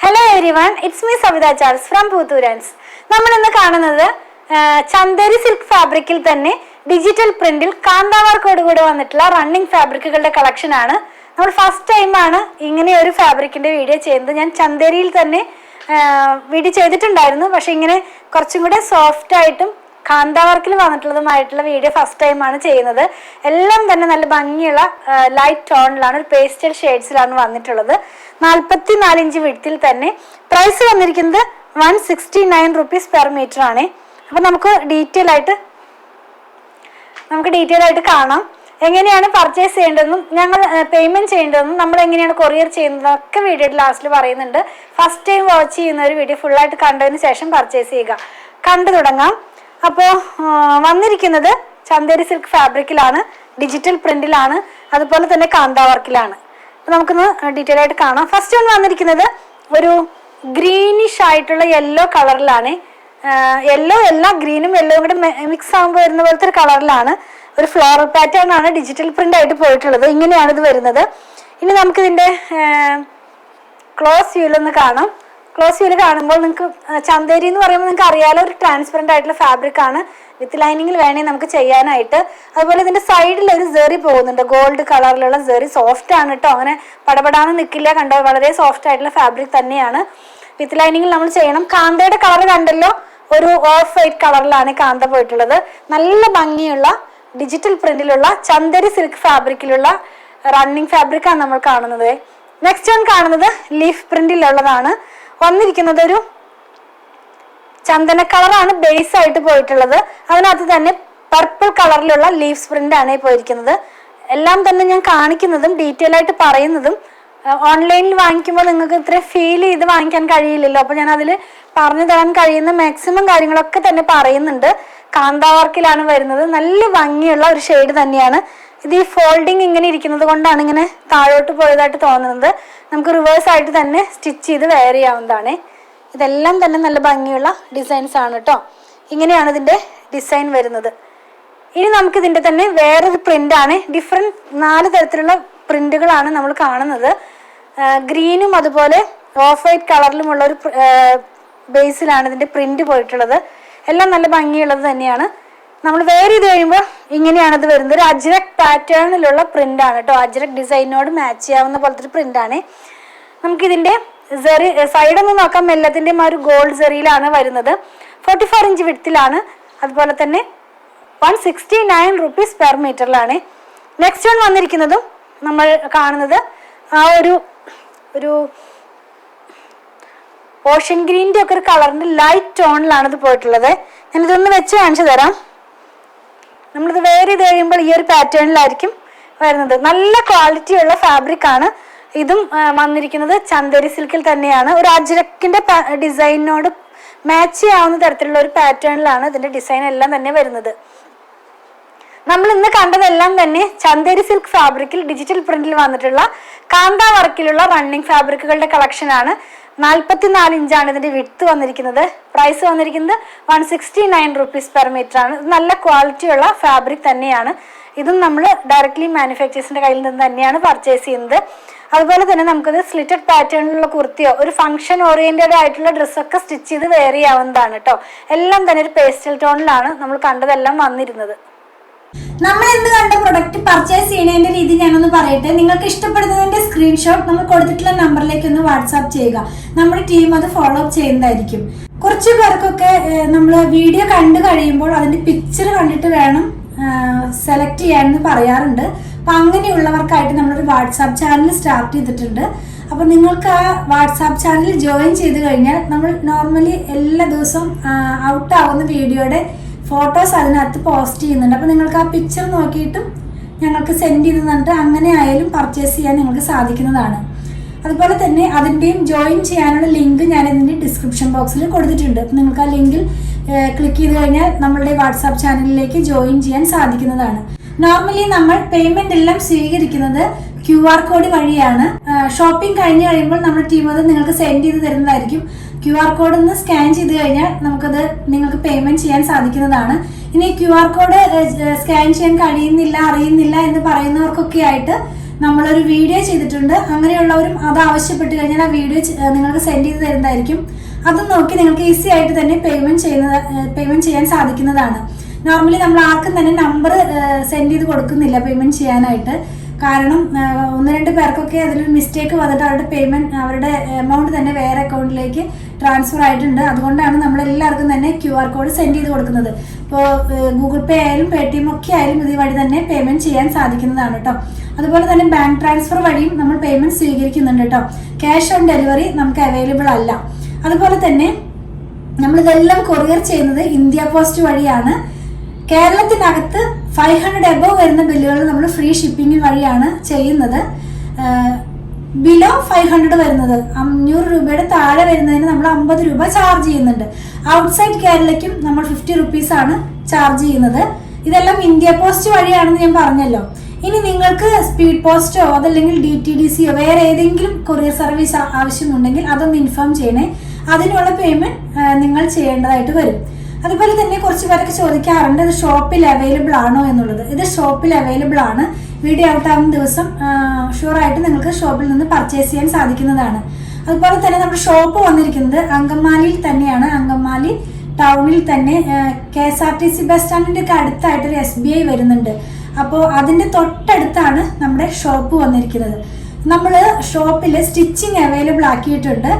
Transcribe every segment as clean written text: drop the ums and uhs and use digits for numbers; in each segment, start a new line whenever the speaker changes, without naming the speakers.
Hello everyone, it's me Savitha Charles from Putturans. നമ്മൾ ഇന്ന് കാണുന്നത് ചന്ദേരി സിൽക്ക് ഫാബ്രിക്കിൽ തന്നെ ഡിജിറ്റൽ പ്രിന്റിൽ കാന്താവർക്കോട് കൂടെ വന്നിട്ടുള്ള റണ്ണിങ് ഫാബ്രിക്കുകളുടെ കളക്ഷൻ ആണ്. നമ്മൾ ഫസ്റ്റ് ടൈം ആണ് ഇങ്ങനെ ഒരു ഫാബ്രിക്കിന്റെ വീഡിയോ ചെയ്യുന്നത്. ഞാൻ ചന്ദേരിയിൽ തന്നെ വീഡിയോ ചെയ്തിട്ടുണ്ടായിരുന്നു, പക്ഷെ ഇങ്ങനെ കുറച്ചും കൂടെ സോഫ്റ്റ് ആയിട്ടും കാന്താവർക്കിൽ വന്നിട്ടുള്ളതുമായിട്ടുള്ള വീഡിയോ ഫസ്റ്റ് ടൈം ആണ് ചെയ്യുന്നത്. എല്ലാം തന്നെ നല്ല ഭംഗിയുള്ള ലൈറ്റ് ടോണിലാണ്, ഒരു പേസ്റ്റൽ ഷെയ്ഡ്സിലാണ് വന്നിട്ടുള്ളത്. 44 ഇഞ്ച് വിഡ്ത്തിൽ തന്നെ. പ്രൈസ് വന്നിരിക്കുന്നത് 169 rupees പെർ മീറ്റർ ആണ്. അപ്പം നമുക്ക് ഡീറ്റെയിൽ ആയിട്ട് കാണാം എങ്ങനെയാണ് പർച്ചേസ് ചെയ്യേണ്ടതെന്നും ഞങ്ങൾ പേയ്മെന്റ് ചെയ്യേണ്ടതെന്നും നമ്മൾ എങ്ങനെയാണ് കൊറിയർ ചെയ്യുന്നതൊക്കെ വീഡിയോയുടെ ലാസ്റ്റിൽ പറയുന്നുണ്ട്. ഫസ്റ്റ് ടൈം വാച്ച് ചെയ്യുന്ന ഒരു വീഡിയോ ഫുള്ളായിട്ട് കണ്ടതിന് ശേഷം പർച്ചേസ് ചെയ്യുക. കണ്ടു തുടങ്ങാം. അപ്പോൾ വന്നിരിക്കുന്നത് ചന്ദേരി സിൽക്ക് ഫാബ്രിക്കിലാണ്, ഡിജിറ്റൽ പ്രിന്റിലാണ്, അതുപോലെ തന്നെ കാന്താവർക്കിലാണ്. അപ്പോൾ നമുക്കൊന്ന് ഡീറ്റെയിൽ ആയിട്ട് കാണാം. ഫസ്റ്റ് ഒന്ന് വന്നിരിക്കുന്നത് ഒരു ഗ്രീനിഷ് ആയിട്ടുള്ള യെല്ലോ കളറിലാണ്. യെല്ലോ അല്ല, ഗ്രീനും യെല്ലോയും കൂടെ മിക്സ് ആകുമ്പോൾ വരുന്ന പോലത്തെ ഒരു കളറിലാണ്. ഒരു ഫ്ലോറൽ പാറ്റേൺ ആണ് ഡിജിറ്റൽ പ്രിന്റ് ആയിട്ട് പോയിട്ടുള്ളത്. ഇങ്ങനെയാണ് ഇത് വരുന്നത്. ഇനി നമുക്കിതിൻ്റെ ക്ലോസ് വ്യൂലൊന്ന് കാണാം. ക്ലോസ് വ്യൂല് കാണുമ്പോൾ നിങ്ങൾക്ക് ചന്ദേരി എന്ന് പറയുമ്പോൾ നിങ്ങൾക്ക് അറിയാലോ, ഒരു ട്രാൻസ്പെറൻ്റ് ആയിട്ടുള്ള ഫാബ്രിക് ആണ്. വിത്ത് ലൈനിങ്ങിൽ വേണേൽ നമുക്ക് ചെയ്യാനായിട്ട്. അതുപോലെ ഇതിൻ്റെ സൈഡിൽ ഒരു സെറി പോകുന്നുണ്ട്, ഗോൾഡ് കളറിലുള്ള സെറി. സോഫ്റ്റ് ആണ് കേട്ടോ, അങ്ങനെ പടപടാന്ന് നിൽക്കില്ല. കണ്ടോ, വളരെ സോഫ്റ്റ് ആയിട്ടുള്ള ഫാബ്രിക് തന്നെയാണ്. വിത്ത് ലൈനിങ്ങിൽ നമ്മൾ ചെയ്യണം. കാന്തയുടെ കളർ കണ്ടല്ലോ, ഒരു ഓഫ് വൈറ്റ് കളറിലാണ് കാന്ത പോയിട്ടുള്ളത്. നല്ല ഭംഗിയുള്ള ഡിജിറ്റൽ പ്രിന്റിലുള്ള ചന്ദേരി സിൽക്ക് ഫാബ്രിക്കിലുള്ള റണ്ണിങ് ഫാബ്രിക്കാണ് നമ്മൾ കാണുന്നത്. നെക്സ്റ്റ് വൺ കാണുന്നത് ലീഫ് പ്രിന്റിലുള്ളതാണ്. വന്നിരിക്കുന്നത് ഒരു ചന്ദന കളറാണ് ബേസ് ആയിട്ട് പോയിട്ടുള്ളത്. അതിനകത്ത് തന്നെ പർപ്പിൾ കളറിലുള്ള ലീവ്സ് പ്രിന്റ് ആണ് പോയിരിക്കുന്നത്. എല്ലാം തന്നെ ഞാൻ കാണിക്കുന്നതും ഡീറ്റെയിൽ ആയിട്ട് പറയുന്നതും ഓൺലൈനിൽ വാങ്ങിക്കുമ്പോൾ നിങ്ങൾക്ക് ഇത്രയും ഫീൽ ചെയ്ത് വാങ്ങിക്കാൻ കഴിയില്ലല്ലോ. അപ്പോൾ ഞാൻ അതിൽ പറഞ്ഞു തരാൻ കഴിയുന്ന മാക്സിമം കാര്യങ്ങളൊക്കെ തന്നെ പറയുന്നുണ്ട്. കാന്താവർക്കിലാണ് വരുന്നത്. നല്ല ഭംഗിയുള്ള ഒരു ഷെയ്ഡ് തന്നെയാണ്. ഇത് ഈ ഫോൾഡിങ് ഇങ്ങനെ ഇരിക്കുന്നത് കൊണ്ടാണ് ഇങ്ങനെ താഴോട്ട് പോയതായിട്ട് തോന്നുന്നത്. നമുക്ക് റിവേഴ്സ് ആയിട്ട് തന്നെ സ്റ്റിച്ച് ചെയ്ത് വെയർ ചെയ്യാവുന്നതാണ്. ഇതെല്ലാം തന്നെ നല്ല ഭംഗിയുള്ള ഡിസൈൻസ് ആണ് കേട്ടോ. ഇങ്ങനെയാണ് ഇതിൻ്റെ ഡിസൈൻ വരുന്നത്. ഇനി നമുക്കിതിൻ്റെ തന്നെ വേറൊരു പ്രിൻ്റാണ്. ഡിഫറെൻറ്റ് 4 തരത്തിലുള്ള പ്രിൻ്റുകളാണ് നമ്മൾ കാണുന്നത്. ഗ്രീനും അതുപോലെ ഓഫ് വൈറ്റ് കളറിലുമുള്ള ഒരു ബേസിലാണ് ഇതിൻ്റെ പ്രിൻ്റ് പോയിട്ടുള്ളത്. എല്ലാം നല്ല ഭംഗിയുള്ളത് തന്നെയാണ്. നമ്മൾ വെയർ ചെയ്ത് കഴിയുമ്പോൾ ഇങ്ങനെയാണ് ഇത് വരുന്നത്. ഒരു അജ്രക് പാറ്റേണിലുള്ള പ്രിന്റ് ആണ് കേട്ടോ. അജ്രക് ഡിസൈനോട് മാച്ച് ചെയ്യാവുന്ന പോലത്തെ ഒരു പ്രിന്റ് ആണ്. നമുക്കിതിൻ്റെ സെറി സൈഡൊന്ന് നോക്കാം. എല്ലാത്തിൻ്റെയും ആ ഒരു ഗോൾഡ് സെറിയിലാണ് വരുന്നത്. 44 ഇഞ്ച് വിഡ്ത്തിലാണ്. അതുപോലെ തന്നെ 169 rupees പെർ മീറ്ററിലാണ്. നെക്സ്റ്റ് വൺ വന്നിരിക്കുന്നതും നമ്മൾ കാണുന്നത് ആ ഒരു ഓഷ്യൻ ഗ്രീൻ്റെ ഒക്കെ ഒരു കളറിൻ്റെ ലൈറ്റ് ടോണിലാണ് ഇത് പോയിട്ടുള്ളത്. ഞാനിതൊന്ന് വെച്ച് കാണിച്ചു തരാം. നമ്മളിത് വെയർ ചെയ്ത് കഴിയുമ്പോൾ ഈ ഒരു പാറ്റേണിലായിരിക്കും വരുന്നത്. നല്ല ക്വാളിറ്റി ഉള്ള ഫാബ്രിക് ആണ്. ഇതും വന്നിരിക്കുന്നത് ചന്ദേരി സിൽക്കിൽ തന്നെയാണ്. ഒരു അജ്രക്കിന്റെ ഡിസൈനോട് മാച്ച് ചെയ്യാവുന്ന തരത്തിലുള്ള ഒരു പാറ്റേണിലാണ് ഇതിന്റെ ഡിസൈൻ എല്ലാം തന്നെ വരുന്നത്. നമ്മൾ ഇന്ന് കണ്ടതെല്ലാം തന്നെ ചന്ദേരി സിൽക്ക് ഫാബ്രിക്കിൽ ഡിജിറ്റൽ പ്രിന്റിൽ വന്നിട്ടുള്ള കാന്ത വർക്കിലുള്ള റണ്ണിങ് ഫാബ്രിക്കുകളുടെ കളക്ഷൻ ആണ്. 44 ഇഞ്ചാണ് ഇതിന്റെ വിഡ്ത്ത് വന്നിരിക്കുന്നത്. പ്രൈസ് വന്നിരിക്കുന്നത് 169 rupees പെർ മീറ്റർ ആണ്. നല്ല ക്വാളിറ്റിയുള്ള ഫാബ്രിക് തന്നെയാണ്. ഇതും നമ്മൾ ഡയറക്ട്ലി മാനുഫാക്ചേഴ്സിന്റെ കയ്യിൽ നിന്ന് തന്നെയാണ് പർച്ചേസ് ചെയ്യുന്നത്. അതുപോലെ തന്നെ നമുക്കത് സ്ലിറ്റഡ് പാറ്റേണിലുള്ള കുർത്തിയോ ഒരു ഫംഗ്ഷൻ ഓറിയന്റഡ് ആയിട്ടുള്ള ഡ്രസ്സൊക്കെ സ്റ്റിച്ച് ചെയ്ത് വെയർ ചെയ്യാവുന്നതാണ് കേട്ടോ. എല്ലാം തന്നെ ഒരു പേസ്റ്റൽ ടോണിലാണ് നമ്മൾ കണ്ടതെല്ലാം വന്നിരുന്നത്.
നമ്മൾ ഇന്ന് കണ്ട പ്രൊഡക്റ്റ് പർച്ചേസ് ചെയ്യുന്നതിന്റെ രീതി ഞാനൊന്ന് പറയട്ടെ. നിങ്ങൾക്ക് ഇഷ്ടപ്പെടുന്നതിന്റെ സ്ക്രീൻഷോട്ട് നമ്മൾ കൊടുത്തിട്ടുള്ള നമ്പറിലേക്ക് ഒന്ന് വാട്സാപ്പ് ചെയ്യുക. നമ്മുടെ ടീം അത് ഫോളോ അപ്പ് ചെയ്യുന്നതായിരിക്കും. കുറച്ച് പേർക്കൊക്കെ നമ്മൾ വീഡിയോ കണ്ടു കഴിയുമ്പോൾ അതിന്റെ പിക്ചർ കണ്ടിട്ട് വേണം സെലക്ട് ചെയ്യാനെന്ന് പറയാറുണ്ട്. അപ്പം അങ്ങനെയുള്ളവർക്കായിട്ട് നമ്മളൊരു വാട്സാപ്പ് ചാനൽ സ്റ്റാർട്ട് ചെയ്തിട്ടുണ്ട്. അപ്പോൾ നിങ്ങൾക്ക് ആ വാട്സാപ്പ് ചാനൽ ജോയിൻ ചെയ്ത് കഴിഞ്ഞാൽ നമ്മൾ നോർമലി എല്ലാ ദിവസവും ഔട്ട് ആവുന്ന വീഡിയോയുടെ ഫോട്ടോസ് അതിനകത്ത് പോസ്റ്റ് ചെയ്യുന്നുണ്ട്. അപ്പോൾ നിങ്ങൾക്ക് ആ പിക്ചർ നോക്കിയിട്ടും ഞങ്ങൾക്ക് സെൻഡ് ചെയ്ത് തന്നിട്ട് അങ്ങനെ ആയാലും പർച്ചേസ് ചെയ്യാൻ നിങ്ങൾക്ക് സാധിക്കുന്നതാണ്. അതുപോലെ തന്നെ അതിൻ്റെയും ജോയിൻ ചെയ്യാനുള്ള ലിങ്ക് ഞാൻ ഇതിൻ്റെ ഡിസ്ക്രിപ്ഷൻ ബോക്സിൽ കൊടുത്തിട്ടുണ്ട്. അപ്പോൾ നിങ്ങൾക്ക് ആ ലിങ്കിൽ ക്ലിക്ക് ചെയ്ത് കഴിഞ്ഞാൽ നമ്മളുടെ വാട്സാപ്പ് ചാനലിലേക്ക് ജോയിൻ ചെയ്യാൻ സാധിക്കുന്നതാണ്. നോർമലി നമ്മൾ പേയ്മെന്റ് എല്ലാം സ്വീകരിക്കുന്നത് QR കോഡ് വഴിയാണ്. ഷോപ്പിംഗ് കഴിഞ്ഞ് കഴിയുമ്പോൾ നമ്മുടെ ടീം അത് നിങ്ങൾക്ക് സെൻഡ് ചെയ്ത് തരുന്നതായിരിക്കും. QR കോഡ് ഒന്ന് സ്കാൻ ചെയ്ത് കഴിഞ്ഞാൽ നമുക്കത് നിങ്ങൾക്ക് പേയ്മെന്റ് ചെയ്യാൻ സാധിക്കുന്നതാണ്. ഇനി QR കോഡ് സ്കാൻ ചെയ്യാൻ കഴിയുന്നില്ല, അറിയുന്നില്ല എന്ന് പറയുന്നവർക്കൊക്കെ ആയിട്ട് നമ്മളൊരു വീഡിയോ ചെയ്തിട്ടുണ്ട്. അങ്ങനെയുള്ളവരും അത് ആവശ്യപ്പെട്ട് കഴിഞ്ഞാൽ ആ വീഡിയോ നിങ്ങൾക്ക് സെൻഡ് ചെയ്ത് തരുന്നതായിരിക്കും. അത് നോക്കി നിങ്ങൾക്ക് ഈസി ആയിട്ട് തന്നെ പേയ്മെന്റ് ചെയ്യാൻ സാധിക്കുന്നതാണ്. നോർമലി നമ്മൾ ആർക്കും തന്നെ നമ്പർ സെൻഡ് ചെയ്ത് കൊടുക്കുന്നില്ല പേയ്മെന്റ് ചെയ്യാനായിട്ട്. കാരണം 1-2 പേർക്കൊക്കെ അതിലൊരു മിസ്റ്റേക്ക് വന്നിട്ട് അവരുടെ എമൗണ്ട് തന്നെ വേറെ അക്കൗണ്ടിലേക്ക് ട്രാൻസ്ഫർ ആയിട്ടുണ്ട്. അതുകൊണ്ടാണ് നമ്മൾ എല്ലാവർക്കും തന്നെ QR കോഡ് സെൻഡ് ചെയ്ത് കൊടുക്കുന്നത്. ഇപ്പോൾ ഗൂഗിൾ പേ ആയാലും Paytm ഒക്കെ ആയാലും ഇത് വഴി തന്നെ പേയ്മെന്റ് ചെയ്യാൻ സാധിക്കുന്നതാണ് കേട്ടോ. അതുപോലെ തന്നെ ബാങ്ക് ട്രാൻസ്ഫർ വഴിയും നമ്മൾ പേയ്മെന്റ് സ്വീകരിക്കുന്നുണ്ട് കേട്ടോ. ക്യാഷ് ഓൺ ഡെലിവറി നമുക്ക് അവൈലബിൾ അല്ല. അതുപോലെ തന്നെ നമ്മളിതെല്ലാം കൊറിയർ ചെയ്യുന്നത് ഇന്ത്യ പോസ്റ്റ് വഴിയാണ്. കേരളത്തിനകത്ത് 500 എബോവ് വരുന്ന ബില്ലുകൾ നമ്മൾ ഫ്രീ ഷിപ്പിംഗ് വഴിയാണ് ചെയ്യുന്നത്. ബിലോ 500 വരുന്നത് 500 രൂപയുടെ താഴെ വരുന്നതിന് നമ്മൾ 50 രൂപ ചാർജ് ചെയ്യുന്നുണ്ട്. ഔട്ട്സൈഡ് കേരളയ്ക്കും നമ്മൾ 50 റുപ്പീസ് ആണ് ചാർജ് ചെയ്യുന്നത്. ഇതെല്ലാം ഇന്ത്യ പോസ്റ്റ് വഴിയാണെന്ന് ഞാൻ പറഞ്ഞല്ലോ. ഇനി നിങ്ങൾക്ക് സ്പീഡ് പോസ്റ്റോ അതല്ലെങ്കിൽ DTDCയോ വേറെ ഏതെങ്കിലും കൊറിയർ സർവീസ് ആവശ്യമുണ്ടെങ്കിൽ അതൊന്ന് ഇൻഫോം ചെയ്യണേ. അതിനുള്ള പേയ്മെന്റ് നിങ്ങൾ ചെയ്യേണ്ടതായിട്ട് വരും. അതുപോലെ തന്നെ കുറച്ച് പേരൊക്കെ ചോദിക്കാറുണ്ട് ഇത് ഷോപ്പിൽ അവൈലബിൾ ആണോ എന്നുള്ളത്. ഇത് ഷോപ്പിൽ അവൈലബിൾ ആണ്. വീഡിയോ ഔട്ട് ആവുന്ന ദിവസം ഷുവറായിട്ട് നിങ്ങൾക്ക് ഷോപ്പിൽ നിന്ന് പർച്ചേസ് ചെയ്യാൻ സാധിക്കുന്നതാണ്. അതുപോലെ തന്നെ നമ്മുടെ ഷോപ്പ് വന്നിരിക്കുന്നത് അങ്കമാലിയിൽ തന്നെയാണ്. അങ്കമാലി ടൗണിൽ തന്നെ KSRTC ബസ് സ്റ്റാൻഡിന്റെ ഒക്കെ അടുത്തായിട്ടൊരു SBI വരുന്നുണ്ട്. അപ്പോൾ അതിന്റെ തൊട്ടടുത്താണ് നമ്മുടെ ഷോപ്പ് വന്നിരിക്കുന്നത്. നമ്മൾ ഷോപ്പിൽ സ്റ്റിച്ചിങ് അവൈലബിൾ ആക്കിയിട്ടുണ്ട്.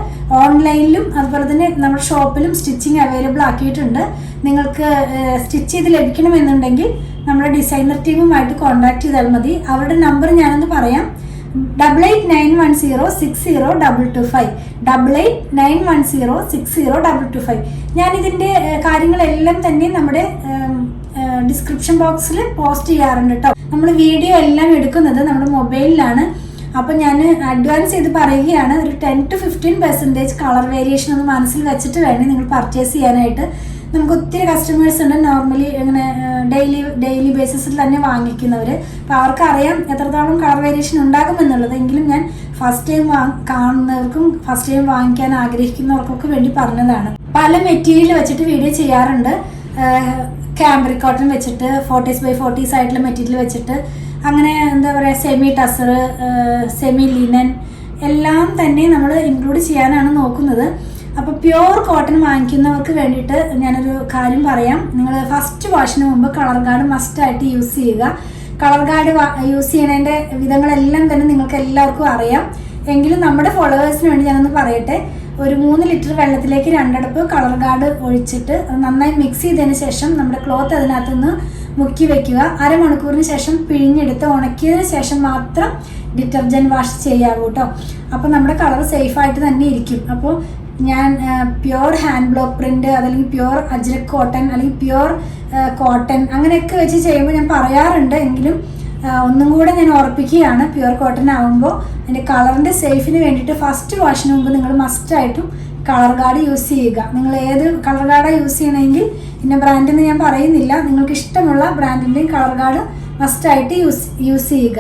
ഓൺലൈനിലും അതുപോലെ തന്നെ നമ്മുടെ ഷോപ്പിലും സ്റ്റിച്ചിങ് അവൈലബിൾ ആക്കിയിട്ടുണ്ട്. നിങ്ങൾക്ക് സ്റ്റിച്ച് ചെയ്ത് ലഭിക്കണമെന്നുണ്ടെങ്കിൽ നമ്മുടെ ഡിസൈനർ ടീമുമായിട്ട് കോൺടാക്ട് ചെയ്താൽ മതി. അവരുടെ നമ്പർ ഞാനൊന്ന് പറയാം. 8891060225 8891060225. ഞാനിതിൻ്റെ കാര്യങ്ങളെല്ലാം തന്നെ നമ്മുടെ ഡിസ്ക്രിപ്ഷൻ ബോക്സിൽ പോസ്റ്റ് ചെയ്യാറുണ്ട് കേട്ടോ. നമ്മൾ വീഡിയോ എല്ലാം എടുക്കുന്നത് നമ്മുടെ മൊബൈലിലാണ്. അപ്പോൾ ഞാൻ അഡ്വാൻസ് ചെയ്ത് പറയുകയാണ്, ഒരു 10 to 15% കളർ വേരിയേഷൻ ഒന്ന് മനസ്സിൽ വെച്ചിട്ട് വേണം നിങ്ങൾ പർച്ചേസ് ചെയ്യാനായിട്ട്. നമുക്ക് ഒത്തിരി കസ്റ്റമേഴ്സ് ഉണ്ട് നോർമലി ഇങ്ങനെ ഡെയിലി ബേസിസിൽ തന്നെ വാങ്ങിക്കുന്നവർ. അപ്പോൾ അവർക്കറിയാം എത്രത്തോളം കളർ വേരിയേഷൻ ഉണ്ടാകുമെന്നുള്ളത്. എങ്കിലും ഞാൻ ഫസ്റ്റ് ടൈം കാണുന്നവർക്കും ഫസ്റ്റ് ടൈം വാങ്ങിക്കാൻ ആഗ്രഹിക്കുന്നവർക്കൊക്കെ വേണ്ടി പറഞ്ഞതാണ്. പല മെറ്റീരിയൽ വെച്ചിട്ട് വീഡിയോ ചെയ്യാറുണ്ട്. ക്യാമ്പ്രിക് കോട്ടൺ വെച്ചിട്ട് 40s by 40s ആയിട്ടുള്ള മെറ്റീരിയൽ വെച്ചിട്ട് അങ്ങനെ എന്താ പറയുക സെമി ടസർ, സെമി ലിനൻ എല്ലാം തന്നെ നമ്മൾ ഇൻക്ലൂഡ് ചെയ്യാനാണ് നോക്കുന്നത്. അപ്പോൾ പ്യുവർ കോട്ടൺ വാങ്ങിക്കുന്നവർക്ക് വേണ്ടിയിട്ട് ഞാനൊരു കാര്യം പറയാം. നിങ്ങൾ ഫസ്റ്റ് വാഷിന് മുമ്പ് കളർ ഗാർഡ് മസ്റ്റായിട്ട് യൂസ് ചെയ്യുക. കളർ ഗാർഡ് യൂസ് ചെയ്യുന്നതിൻ്റെ വിധങ്ങളെല്ലാം തന്നെ നിങ്ങൾക്ക് എല്ലാവർക്കും അറിയാം. എങ്കിലും നമ്മുടെ ഫോളോവേഴ്സിന് വേണ്ടി ഞാനൊന്ന് പറയട്ടെ. ഒരു 3 ലിറ്റർ വെള്ളത്തിലേക്ക് 2 അടപ്പ് കളർ ഗാർഡ് ഒഴിച്ചിട്ട് നന്നായി മിക്സ് ചെയ്തതിന് ശേഷം നമ്മുടെ ക്ലോത്ത് അതിനകത്തുനിന്ന് മുക്കി വെക്കുക. അരമണിക്കൂറിന് ശേഷം പിഴിഞ്ഞെടുത്ത് ഉണക്കിയതിന് ശേഷം മാത്രം ഡിറ്റർജൻറ്റ് വാഷ് ചെയ്യാവൂ കേട്ടോ. അപ്പോൾ നമ്മുടെ കളർ സേഫായിട്ട് തന്നെ ഇരിക്കും. അപ്പോൾ ഞാൻ പ്യുവർ ഹാൻഡ് ബ്ലോക്ക് പ്രിന്റ് അതല്ലെങ്കിൽ പ്യുവർ അജ്രക് കോട്ടൺ അല്ലെങ്കിൽ പ്യുവർ കോട്ടൺ അങ്ങനെയൊക്കെ വെച്ച് ചെയ്യുമ്പോൾ ഞാൻ പറയാറുണ്ട്. എങ്കിലും ഒന്നും കൂടെ ഞാൻ ഓർപ്പിക്കുകയാണ്, പ്യുവർ കോട്ടൺ ആകുമ്പോൾ അതിൻ്റെ കളറിൻ്റെ സേഫിന് വേണ്ടിയിട്ട് ഫസ്റ്റ് വാഷിന് മുമ്പ് നിങ്ങൾ മസ്റ്റായിട്ടും കളർ ഗാർഡ് യൂസ് ചെയ്യുക. നിങ്ങൾ ഏത് കളർ ഗാർഡാണ് യൂസ് ചെയ്യണമെങ്കിൽ ഇന്ന ബ്രാൻഡെന്ന് ഞാൻ പറയുന്നില്ല, നിങ്ങൾക്ക് ഇഷ്ടമുള്ള ബ്രാൻഡിൻ്റെയും കളർ ഗാർഡ് മസ്റ്റായിട്ട് യൂസ് ചെയ്യുക.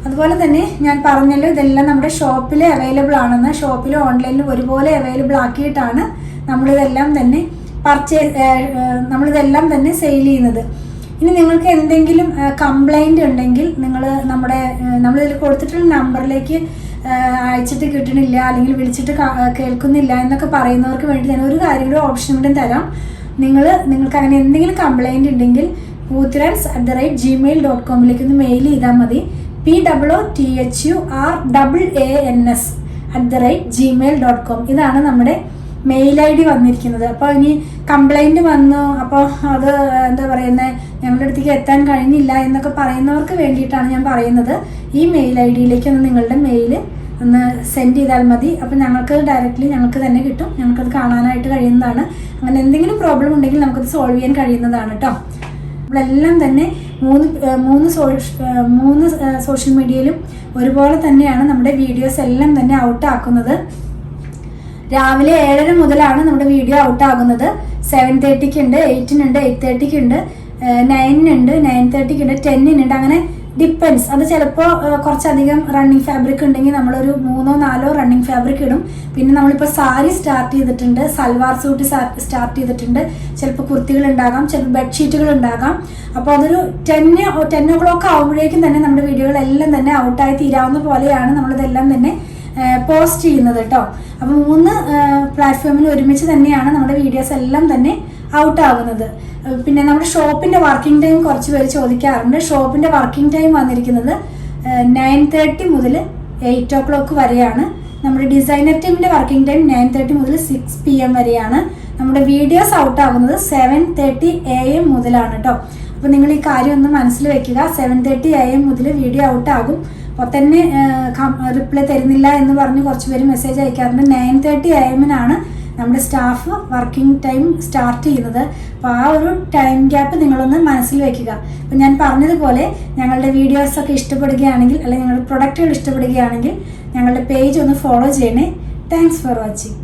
അതുപോലെ തന്നെ ഞാൻ പറഞ്ഞല്ലോ ഇതെല്ലാം നമ്മുടെ ഷോപ്പിൽ അവൈലബിൾ ആണെന്ന്. ഷോപ്പിലും ഓൺലൈനിലും ഒരുപോലെ അവൈലബിൾ ആക്കിയിട്ടാണ് നമ്മളിതെല്ലാം തന്നെ സെയിൽ ചെയ്യുന്നത്. ഇനി നിങ്ങൾക്ക് എന്തെങ്കിലും കംപ്ലൈൻറ്റ് ഉണ്ടെങ്കിൽ നമ്മളിതിൽ കൊടുത്തിട്ടുള്ള നമ്പറിലേക്ക് അയച്ചിട്ട് കിട്ടണില്ല അല്ലെങ്കിൽ വിളിച്ചിട്ട് കേൾക്കുന്നില്ല എന്നൊക്കെ പറയുന്നവർക്ക് വേണ്ടി ഞാൻ ഒരു കാര്യം കൂടെ ഓപ്ഷൻ കൂടെ തരാം. നിങ്ങൾക്ക് അങ്ങനെ എന്തെങ്കിലും കംപ്ലൈൻറ്റ് ഉണ്ടെങ്കിൽ poothurans@gmail.com ഒന്ന് മെയിൽ ചെയ്താൽ മതി. POOTHURANS@gmail.com ഇതാണ് നമ്മുടെ മെയിൽ ID വന്നിരിക്കുന്നത്. അപ്പോൾ ഇനി കംപ്ലൈൻറ്റ് വന്നു, അപ്പോൾ അത് എന്താ പറയുന്നത് ഞങ്ങളുടെ അടുത്തേക്ക് എത്താൻ കഴിഞ്ഞില്ല എന്നൊക്കെ പറയുന്നവർക്ക് വേണ്ടിയിട്ടാണ് ഞാൻ പറയുന്നത്. ഈ മെയിൽ ID-യിലേക്ക് ഒന്ന് നിങ്ങളുടെ മെയിൽ ഒന്ന് സെൻഡ് ചെയ്താൽ മതി. അപ്പോൾ ഞങ്ങൾക്ക് തന്നെ കിട്ടും, ഞങ്ങൾക്കത് കാണാനായിട്ട് കഴിയുന്നതാണ്. അങ്ങനെ എന്തെങ്കിലും പ്രോബ്ലം ഉണ്ടെങ്കിൽ നമുക്കത് സോൾവ് ചെയ്യാൻ കഴിയുന്നതാണ് കേട്ടോ. നമ്മളെല്ലാം തന്നെ മൂന്ന് സോഷ്യൽ മീഡിയയിലും ഒരുപോലെ തന്നെയാണ് നമ്മുടെ വീഡിയോസ് എല്ലാം തന്നെ ഔട്ട് ആക്കുന്നത്. രാവിലെ 7:30 മുതലാണ് നമ്മുടെ വീഡിയോ ഔട്ട് ആകുന്നത്. 7:30-ക്ക് ഉണ്ട്, 8-നുണ്ട്, 8:30-ക്ക് ഉണ്ട്, 9-നുണ്ട്, 9:30-ക്ക് ഉണ്ട്, 10-നുണ്ട്. അങ്ങനെ ഡിപ്പെൻസ്. അത് ചിലപ്പോൾ കുറച്ചധികം റണ്ണിങ് ഫാബ്രിക് ഉണ്ടെങ്കിൽ നമ്മളൊരു 3-4 റണ്ണിങ് ഫാബ്രിക് ഇടും. പിന്നെ നമ്മളിപ്പോൾ സാരി സ്റ്റാർട്ട് ചെയ്തിട്ടുണ്ട്, സൽവാർ സൂട്ട് സ്റ്റാർട്ട് ചെയ്തിട്ടുണ്ട്, ചിലപ്പോൾ കുർത്തികൾ ഉണ്ടാകാം, ചിലപ്പോൾ ബെഡ്ഷീറ്റുകൾ ഉണ്ടാകാം. അപ്പോൾ അതൊരു 10 o'clock ആകുമ്പോഴേക്കും തന്നെ നമ്മുടെ വീഡിയോകളെല്ലാം തന്നെ ഔട്ടായി തീരാവുന്ന പോലെയാണ് നമ്മളിതെല്ലാം തന്നെ പോസ്റ്റ് ചെയ്യുന്നത് കേട്ടോ. അപ്പോൾ 3 പ്ലാറ്റ്ഫോമിൽ ഒരുമിച്ച് തന്നെയാണ് നമ്മുടെ വീഡിയോസ് എല്ലാം തന്നെ ഔട്ട് ആകുന്നത്. പിന്നെ നമ്മുടെ ഷോപ്പിന്റെ വർക്കിംഗ് ടൈം കുറച്ച് പേര് ചോദിക്കാറുണ്ട്. ഷോപ്പിന്റെ വർക്കിംഗ് ടൈം വന്നിരിക്കുന്നത് 9:30 മുതൽ 8 o'clock വരെയാണ്. നമ്മുടെ ഡിസൈനർ ടീമിന്റെ വർക്കിംഗ് ടൈം 9:30 മുതൽ 6 PM വരെയാണ്. നമ്മുടെ വീഡിയോസ് ഔട്ട് ആകുന്നത് 7:30 AM മുതലാണ് കേട്ടോ. അപ്പോൾ നിങ്ങൾ ഈ കാര്യം ഒന്ന് മനസ്സിൽ വെക്കുക. 7:30 AM മുതൽ വീഡിയോ ഔട്ട് ആകും. അപ്പോൾ തന്നെ റിപ്ലൈ തരുന്നില്ല എന്ന് പറഞ്ഞ് കുറച്ച് പേര് മെസ്സേജ് അയക്കാറുണ്ട്. 9:30 AM-നാണ് നമ്മുടെ സ്റ്റാഫ് വർക്കിംഗ് ടൈം സ്റ്റാർട്ട് ചെയ്യുന്നത്. അപ്പോൾ ആ ഒരു ടൈം ഗ്യാപ്പ് നിങ്ങളൊന്ന് മനസ്സിൽ വെക്കുക. അപ്പോൾ ഞാൻ പറഞ്ഞതുപോലെ ഞങ്ങളുടെ വീഡിയോസൊക്കെ ഇഷ്ടപ്പെടുകയാണെങ്കിൽ അല്ലെങ്കിൽ ഞങ്ങളുടെ പ്രൊഡക്റ്റുകൾ ഇഷ്ടപ്പെടുകയാണെങ്കിൽ ഞങ്ങളുടെ പേജ് ഒന്ന് ഫോളോ ചെയ്യണേ. Thanks for watching.